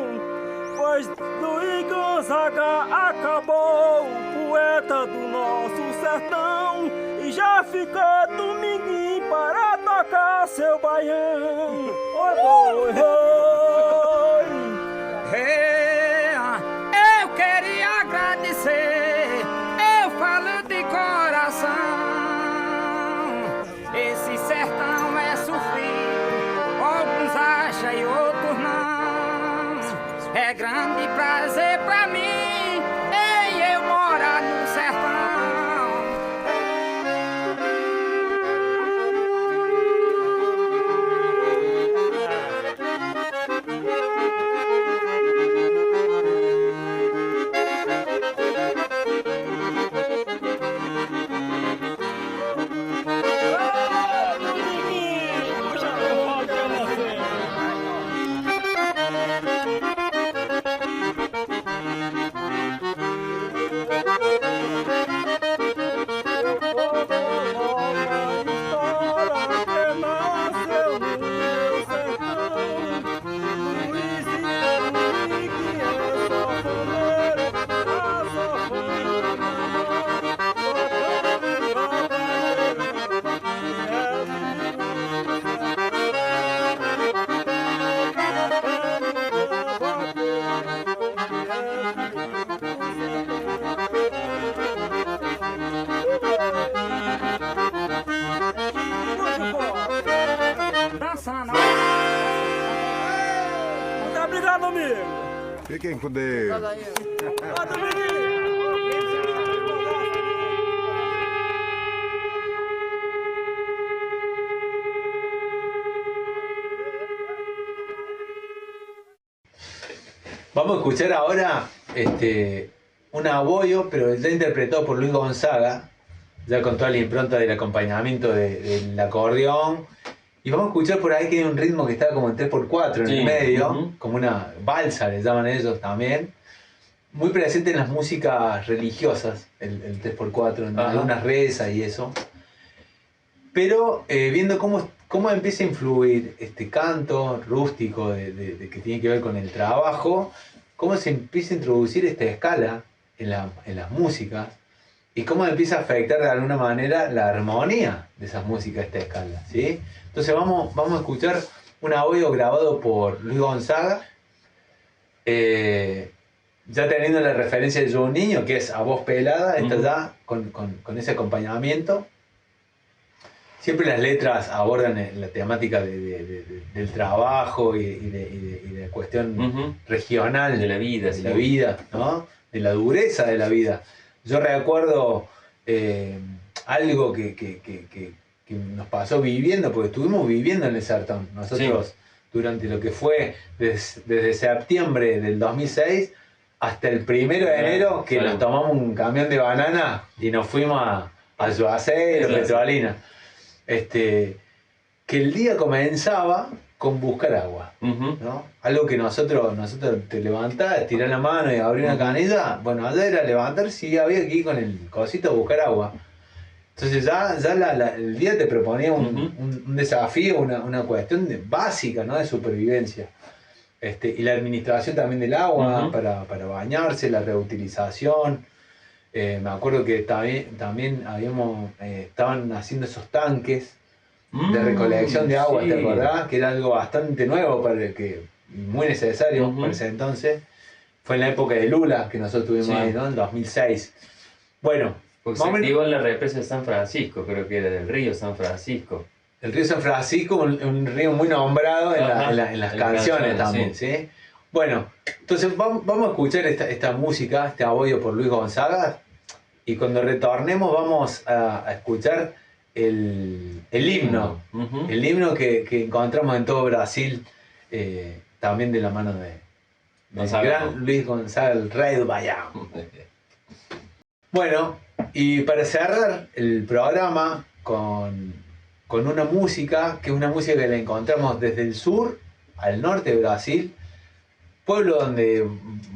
pois Luiz Gonzaga acabou, o poeta do nosso sertão, e já ficou Dominguinho para tocar seu baião. Oi, oi, oi. Eu queria agradecer, eu falo de coração. Esse sertão é sofrido, alguns acham e outros não. É grande prazer pra mim em eu morar no sertão. Muito obrigado, amigo. Fiquem com Deus. Vamos a escuchar ahora un aboyo, pero ya interpretado por Luis Gonzaga, ya con toda la impronta del acompañamiento del acordeón. Y vamos a escuchar por ahí que hay un ritmo que está como en 3x4 en el medio, como una balsa, le llaman ellos también. Muy presente en las músicas religiosas, el 3x4, en algunas rezas y eso. Pero viendo cómo empieza a influir este canto rústico que tiene que ver con el trabajo, cómo se empieza a introducir esta escala en las músicas y cómo empieza a afectar de alguna manera la armonía de esas músicas, esta escala, ¿sí? Entonces vamos a escuchar un audio grabado por Luis Gonzaga, ya teniendo la referencia de Yo un Niño, que es a voz pelada, esta ya con ese acompañamiento. Siempre las letras abordan la temática del trabajo y de la cuestión regional de la vida, de la vida, ¿no? De la dureza de la vida. Yo recuerdo algo que nos pasó viviendo, porque estuvimos viviendo en el sertón. Nosotros, durante lo que fue desde septiembre del 2006 hasta el 1 de enero, que nos tomamos un camión de banana y nos fuimos a Yuacé, Petrolina. Que el día comenzaba con buscar agua, ¿no? Algo que nosotros te levantás, tirás la mano y abrís una canilla. Bueno, allá era levantarse y había que ir con el cosito a buscar agua. Entonces ya el día te proponía un desafío, una cuestión básica, ¿no? De supervivencia. Y la administración también del agua para bañarse, la reutilización. Me acuerdo que también estaban haciendo esos tanques de recolección de agua, ¿te acordás? Que era algo bastante nuevo, muy necesario para ese entonces. Fue en la época de Lula que nosotros tuvimos ahí, ¿no? En 2006. Bueno, porque se activó en la represa de San Francisco, creo que era del río San Francisco. El río San Francisco, un río muy nombrado en las canciones también, ¿sí? Bueno, entonces vamos a escuchar esta música, este aboyo por Luis Gonzaga, y cuando retornemos vamos a escuchar el himno, el himno que encontramos en todo Brasil, también de la mano del gran Luis Gonzaga, el rey del Baião. Bueno, y para cerrar el programa con una música, que es una música que la encontramos desde el sur al norte de Brasil, pueblo donde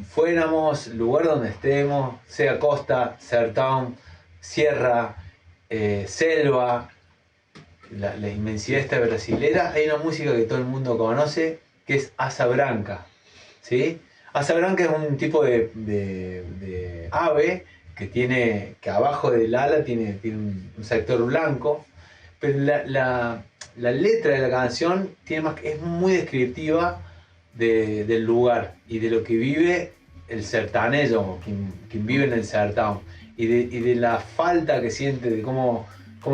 fuéramos, lugar donde estemos, sea costa, sertón, sierra, selva, la inmensidad esta brasilera, hay una música que todo el mundo conoce, que es asa branca, ¿sí? Asa branca es un tipo de ave que abajo del ala tiene un sector blanco, pero la letra de la canción es muy descriptiva del lugar y de lo que vive el sertanejo, quien vive en el sertón, y de la falta que siente, de cómo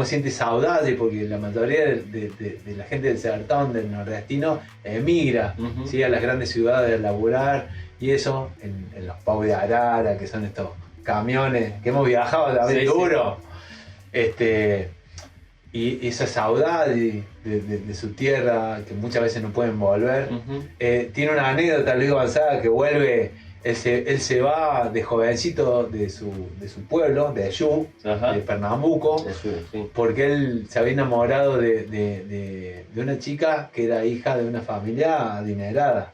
siente saudade, porque la mayoría de la gente del sertón, del nordestino, emigra, ¿sí? A las grandes ciudades a laburar, y eso en los Pau de Arara, que son estos camiones que hemos viajado también duro, y esa saudade de su tierra, que muchas veces no pueden volver. Tiene una anécdota Luis Gonzaga, que vuelve, él se va de jovencito de su pueblo, de Ayú, de Pernambuco, porque él se había enamorado de una chica que era hija de una familia adinerada.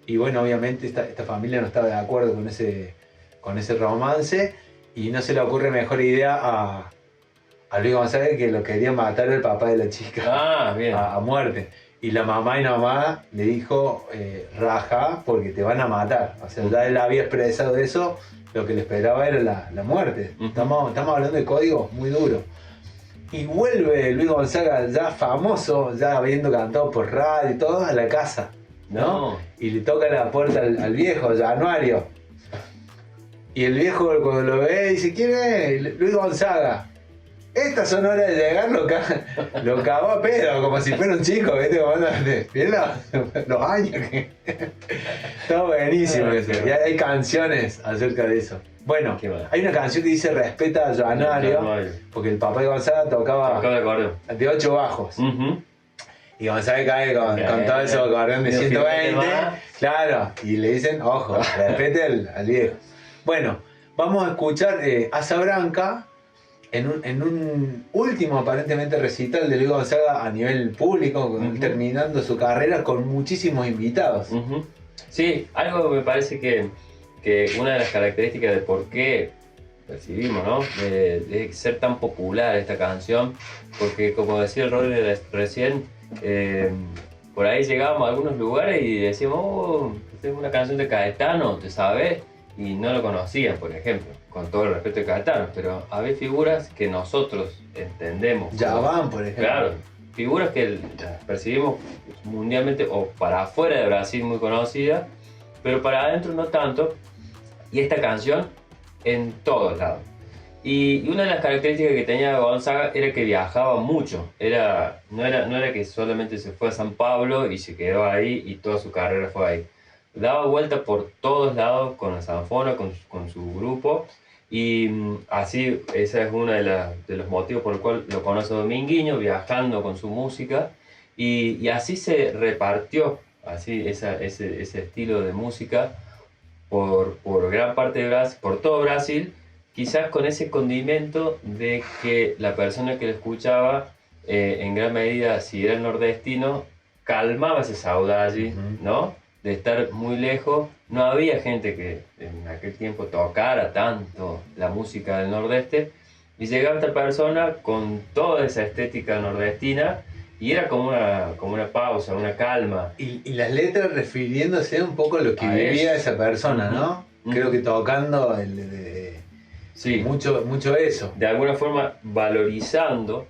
Y bueno, obviamente esta familia no estaba de acuerdo con ese romance, y no se le ocurre mejor idea a Luis Gonzaga, que lo quería matar el papá de la chica a muerte. Y la mamá le dijo, raja, porque te van a matar. O sea, ya él había expresado eso, lo que le esperaba era la muerte. Estamos hablando de códigos muy duros. Y vuelve Luis Gonzaga, ya famoso, ya habiendo cantado por radio y todo, a la casa, ¿no? Y le toca la puerta al viejo, Januario. Y el viejo, cuando lo ve, dice, ¿quién es? Luis Gonzaga. Estas son horas de llegar, lo cagó a pedo, como si fuera un chico, ¿viste? ¿Vieron los años que... Está buenísimo eso. Y hay canciones acerca de eso. Bueno, hay una canción que dice respeta a Januario, porque el papá de Gonzaga tocaba de 8 bajos. Y Gonzaga cae con todo ese acordeón de 120, claro, y le dicen, ojo, respete al viejo. Bueno, vamos a escuchar Asa Branca, en un último aparentemente recital de Luis Gonzaga a nivel público, terminando su carrera con muchísimos invitados. Sí, algo me parece que una de las características de por qué percibimos, ¿no? de ser tan popular esta canción, porque como decía el Rodri recién, por ahí llegábamos a algunos lugares y decíamos, oh, esta es una canción de Caetano, ¿te sabes? Y no lo conocían, por ejemplo, con todo el respeto de Caetano, pero había figuras que nosotros entendemos. Yaván, por ejemplo. Claro, figuras que las percibimos mundialmente o para afuera de Brasil muy conocidas, pero para adentro no tanto, y esta canción en todos lados. Y una de las características que tenía Gonzaga era que viajaba mucho, no era que solamente se fue a San Pablo y se quedó ahí y toda su carrera fue ahí. Daba vuelta por todos lados con la sanfona, con su grupo, y así ese es uno de los motivos por el cual lo conoce Dominguinho, viajando con su música, y así se repartió así ese estilo de música por gran parte de Brasil, por todo Brasil, quizás con ese condimento de que la persona que lo escuchaba, en gran medida, si era nordestino, calmaba ese saudade, ¿no? De estar muy lejos. No había gente que en aquel tiempo tocara tanto la música del nordeste, y llegaba esta persona con toda esa estética nordestina y era como una pausa, una calma. Y las letras refiriéndose un poco a lo que vivía esa persona, ¿no? Creo que tocando sí, mucho eso. De alguna forma valorizando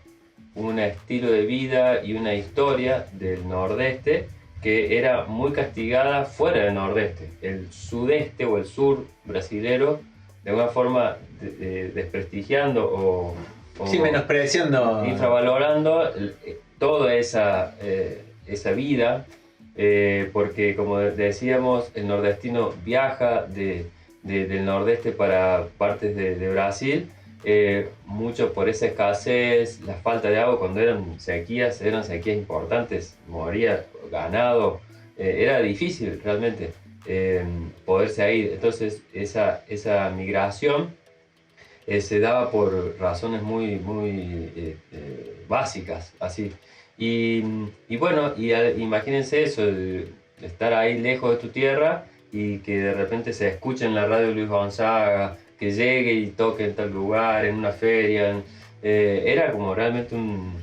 un estilo de vida y una historia del nordeste que era muy castigada fuera del nordeste. El sudeste o el sur brasilero, de alguna forma desprestigiando o sí, menospreciando, infravalorando toda esa vida, porque como decíamos, el nordestino viaja del nordeste para partes de Brasil, mucho por esa escasez, la falta de agua. Cuando eran sequías importantes, moría ganado, era difícil realmente poderse ir. Entonces esa migración se daba por razones muy básicas, así. Y bueno, imagínense eso, de estar ahí lejos de tu tierra y que de repente se escuche en la radio Luis Gonzaga, que llegue y toque en tal lugar, en una feria, era como realmente un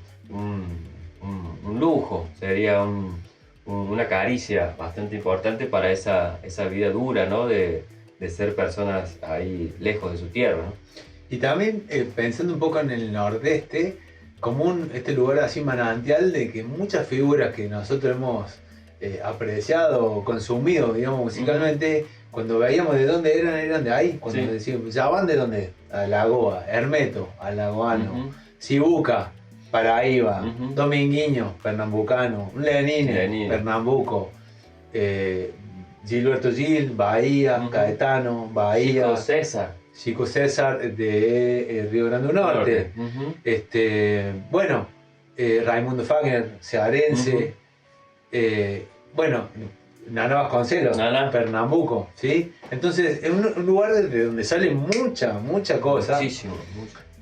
lujo, sería una caricia bastante importante para esa vida dura, ¿no? De ser personas ahí lejos de su tierra, ¿no? Y también pensando un poco en el nordeste, como este lugar así manantial de que muchas figuras que nosotros hemos apreciado o consumido, digamos, musicalmente, cuando veíamos de dónde eran de ahí, cuando decíamos, ya van de dónde, Alagoa, Hermeto, Alagoano, Sibuca, Paraíba, Dominguiño, Pernambucano, Lenine, Pernambuco, Gilberto Gil, Bahía, Caetano, Bahía, Chico César de Río Grande do Norte, bueno, Raimundo Fagner, cearense, bueno, Nana Vasconcelos, Pernambuco, ¿sí? Entonces es un lugar de donde sale mucha cosa. Muchísimo.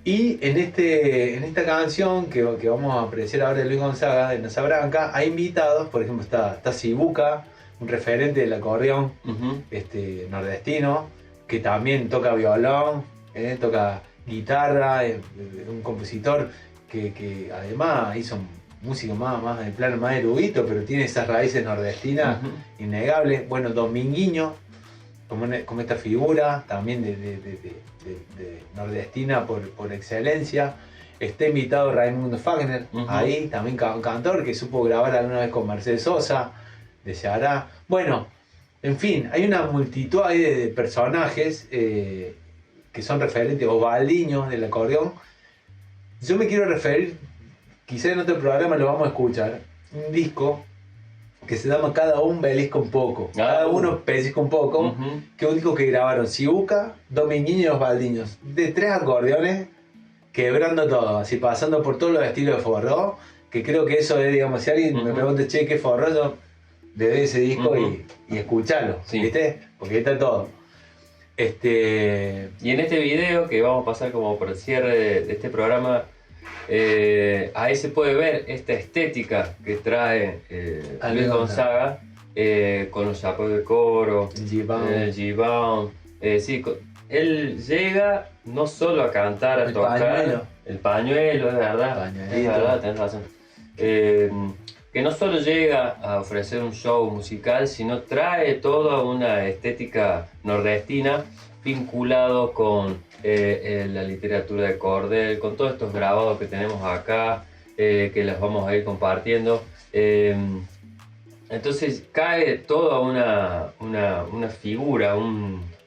Y en esta canción que vamos a apreciar ahora de Luis Gonzaga, de Nasa Branca, hay invitados, por ejemplo está Sibuca, un referente del acordeón nordestino, que también toca violón, toca guitarra, un compositor que además hizo música más en plano más erudito, pero tiene esas raíces nordestinas innegables. Bueno, Dominguinho, como esta figura también de nordestina por excelencia. Está invitado Raimundo Fagner, ahí también un cantor que supo grabar alguna vez con Mercedes Sosa, de Ceará. Bueno, en fin, hay una multitud ahí de personajes que son referentes, Osvaldiño del acordeón. Yo me quiero referir, quizás en otro programa lo vamos a escuchar, un disco que se llama Cada uno pellizca un poco. Cada uno pellizca un poco, que es un disco que grabaron Sibuca, Dominguinho y Osvaldiños, de 3 acordeones, quebrando todo, así pasando por todos los estilos de forró, que creo que eso es, digamos, si alguien me pregunta, che, ¿qué forró? Yo le doy ese disco y escuchalo, ¿viste? Porque ahí está todo. Y en este video que vamos a pasar como por el cierre de este programa, ahí se puede ver esta estética que trae Luis Gonzaga, con los apoyos de coro, el gibán. Él llega no solo a cantar, a tocar el pañuelo, es verdad, tenés razón. Que no solo llega a ofrecer un show musical, sino trae toda una estética nordestina vinculado con la literatura de cordel, con todos estos grabados que tenemos acá, que los vamos a ir compartiendo. Entonces cae toda una figura,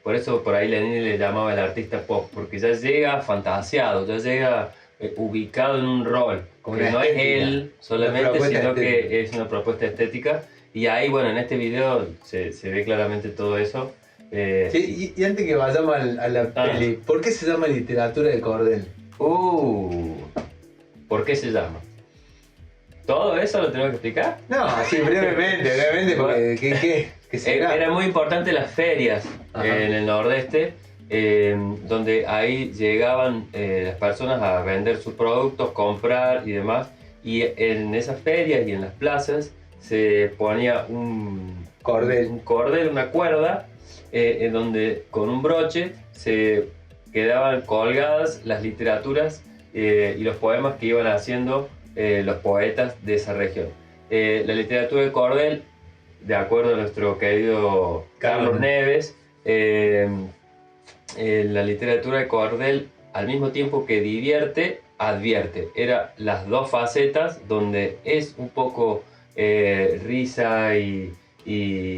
por eso por ahí Lenin le llamaba el artista pop, porque ya llega fantasiado, ya llega ubicado en un rol, que no es él solamente, sino que es una propuesta estética. Y ahí, bueno, en este video se ve claramente todo eso. Sí, y antes que vayamos a la peli, ¿por qué se llama literatura de cordel? ¿Por qué se llama? ¿Todo eso lo tenemos que explicar? No, sí, brevemente, porque ¿qué será? Era muy importante las ferias en el nordeste, donde ahí llegaban las personas a vender sus productos, comprar y demás, y en esas ferias y en las plazas se ponía un cordel, una cuerda, en donde con un broche se quedaban colgadas las literaturas y los poemas que iban haciendo los poetas de esa región. La literatura de cordel, de acuerdo a nuestro querido Carlos Neves, la literatura de cordel, al mismo tiempo que divierte, advierte. Era las dos facetas donde es un poco risa y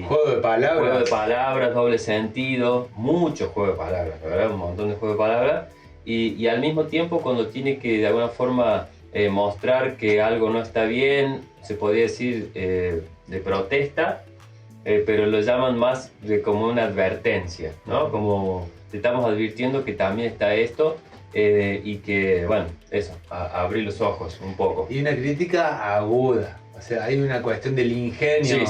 juego de palabras, doble sentido, mucho juego de palabras, ¿verdad? Un montón de juego de palabras. Y al mismo tiempo, cuando tiene que de alguna forma mostrar que algo no está bien, se podría decir de protesta, pero lo llaman más de como una advertencia, ¿no? Como te estamos advirtiendo que también está esto, y que, bueno, eso, abrir los ojos un poco. Y una crítica aguda. O sea, hay una cuestión del ingenio,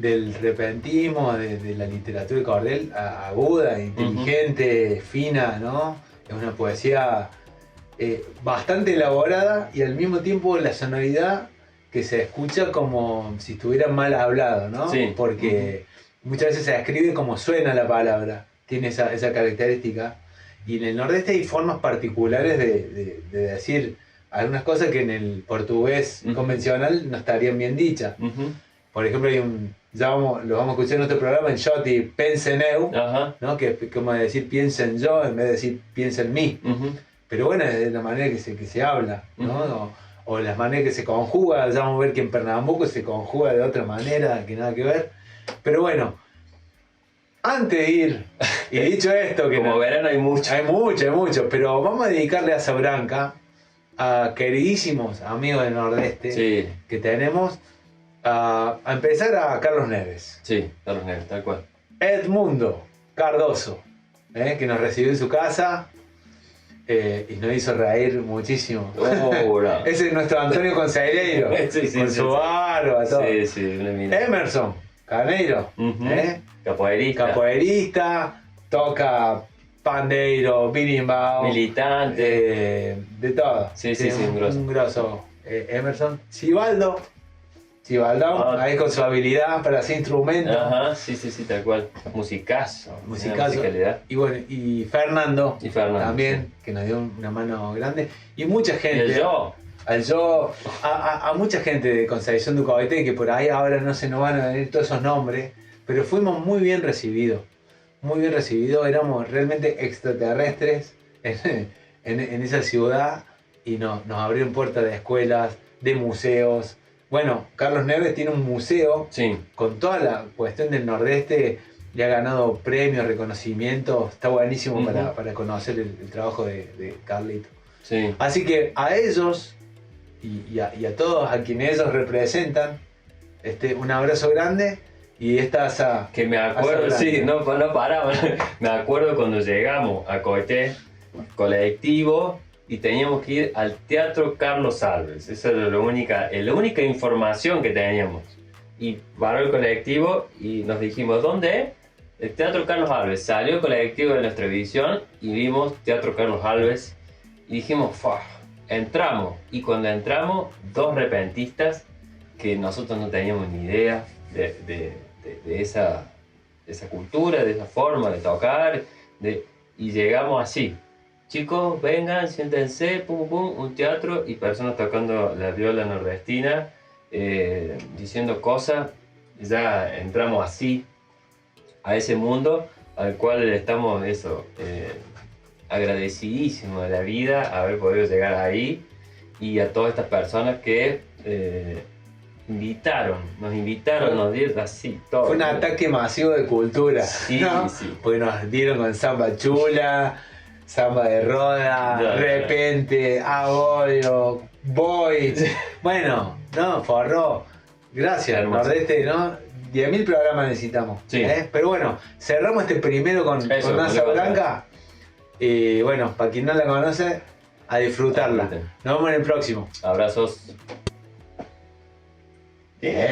del repentismo, de la literatura de cordel, aguda, inteligente, fina, ¿no? Es una poesía bastante elaborada y al mismo tiempo la sonoridad que se escucha como si estuviera mal hablado, ¿no? Sí. Porque muchas veces se escribe como suena la palabra, tiene esa característica. Y en el nordeste hay formas particulares de decir algunas cosas que en el portugués convencional no estarían bien dichas. Por ejemplo, hay lo vamos a escuchar en otro programa, en Xoti, pense en eu, ¿no? Que es como decir piensa en yo en vez de decir piensa en mí. Pero bueno, es la manera que se habla, ¿no? O las maneras que se conjuga, ya vamos a ver que en Pernambuco se conjuga de otra manera, que nada que ver. Pero bueno, antes de ir, y dicho esto, que como verán hay mucho. Hay mucho, pero vamos a dedicarle a Sabranca, a queridísimos amigos del Nordeste que tenemos, a empezar a Carlos Neves. Sí, Carlos Neves, tal cual. Edmundo Cardoso, que nos recibió en su casa y nos hizo reír muchísimo. Ese es nuestro Antonio Conselheiro, con su barba, todo. Emerson Carneiro, capoeirista, toca pandeiro, birimbao, militante, de todo. Un grosso. Emerson Sibaldo, ahí con su habilidad para hacer instrumentos. Tal cual. Musicazo. Y bueno, y Fernando también, que nos dio una mano grande. Y mucha gente. A mucha gente de Concepción de Ucahuete, que por ahí ahora no se nos van a venir todos esos nombres, pero fuimos muy bien recibidos. Éramos realmente extraterrestres en esa ciudad y nos abrieron puertas de escuelas, de museos. Bueno, Carlos Neves tiene un museo con toda la cuestión del Nordeste, le ha ganado premios, reconocimientos, está buenísimo para conocer el trabajo de Carlito. Así que a ellos y a todos a quienes ellos representan, un abrazo grande. Y esta que me acuerdo, no paraba. Me acuerdo cuando llegamos a Coité, colectivo, y teníamos que ir al Teatro Carlos Alves. Esa era la única información que teníamos. Y paró el colectivo y nos dijimos, ¿dónde es? El Teatro Carlos Alves. Salió el colectivo de nuestra visión y vimos Teatro Carlos Alves y dijimos, ¡fua! Entramos. Y cuando entramos, dos repentistas que nosotros no teníamos ni idea de esa cultura, de esa forma de tocar, y llegamos así. Chicos, vengan, siéntense, pum, pum, un teatro y personas tocando la viola nordestina, diciendo cosas. Ya entramos así a ese mundo al cual estamos agradecidísimos de la vida haber podido llegar ahí, y a todas estas personas que nos invitaron, nos dieron así todo. Fue un ataque masivo de cultura, ¿no? Porque nos dieron con samba chula, samba de roda, repente, abollo, boy. Bueno, forró. Gracias, Nordeste, ¿no? 10.000 programas necesitamos. Pero bueno, cerramos este primero con Nasa Blanca. Y bueno, para quien no la conoce, a disfrutarla. Nos vemos en el próximo. Abrazos. Bien.